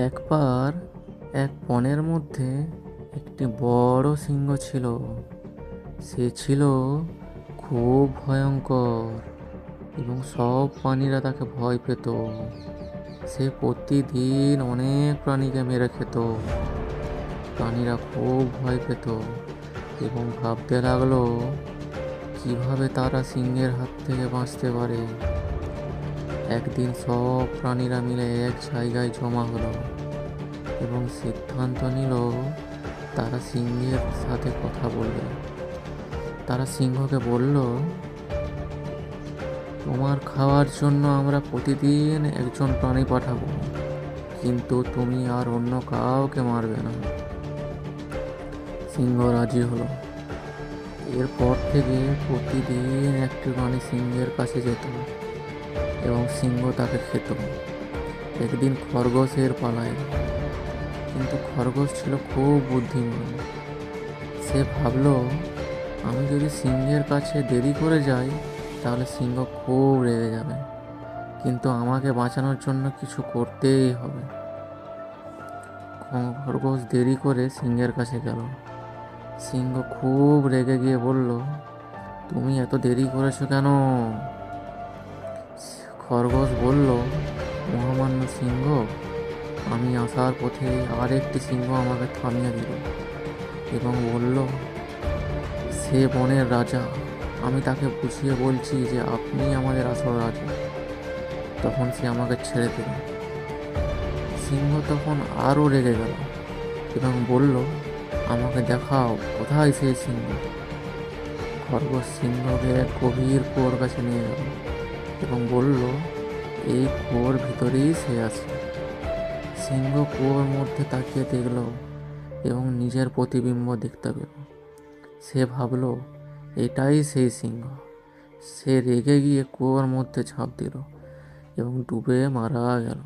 একবার এক বনের মধ্যে একটি বড় সিংহ ছিল। সে ছিল খুব ভয়ঙ্কর এবং সব প্রাণীরা তাকে ভয় পেত। সে প্রতিদিন অনেক প্রাণীকে মেরে খেত। প্রাণীরা খুব ভয় পেত এবং ভাবতে লাগলো কিভাবে তারা সিংহের হাত থেকে বাঁচতে পারে। একদিন সব প্রাণীরা মিলে এক জায়গায় জমা হলো এবং সিদ্ধান্ত নিল তারা সিংহের সাথে কথা বলবে। তারা সিংহকে বলল, তোমার খাওয়ার জন্য আমরা প্রতিদিন একজন প্রাণী পাঠাবো, কিন্তু তুমি আর অন্য কাউকে মারবে না। সিংহ রাজি হলো। এরপর থেকে প্রতিদিন একটি প্রাণী সিংহের কাছে যেত এবং সিংহ তাকে খেত। একদিন খরগোশের পালা এলো, কিন্তু খরগোশ ছিল খুব বুদ্ধিমান। সে ভাবলো, আমি যদি সিংহের কাছে দেরি করে যাই তাহলে সিংহ খুব রেগে যাবে, কিন্তু আমাকে বাঁচানোর জন্য কিছু করতেই হবে। খরগোশ দেরি করে সিংহের কাছে গেল। সিংহ খুব রেগে গিয়ে বলল, তুমি এত দেরি করেছো কেন? খরগোশ বলল, মহামান্য সিংহ, আমি আসার পথে আরেকটি সিংহ আমাকে থামিয়ে দিল এবং বলল, সে বনের রাজা। আমি তাকে বুঝিয়ে বলছি যে আপনি আমাদের আসল রাজা। তখন সে আমাকে ছেড়ে দিল। সিংহ তখন আরও রেগে গেল এবং বলল, আমাকে দেখাও কোথায় সেই সিংহ। খরগোশ সিংহকে এক গভীর কুয়োর কাছে নিয়ে গেল এবং বলল, এই কুয়োর ভিতরেই সে আছে। সিংহ কুয়োর মধ্যে তাকিয়ে দেখল এবং নিজের প্রতিবিম্ব দেখতে পেল। সে ভাবল, এটাই সেই সিংহ। সে রেগে গিয়ে কুয়োর মধ্যে ঝাঁপ দিল এবং ডুবে মারা গেল।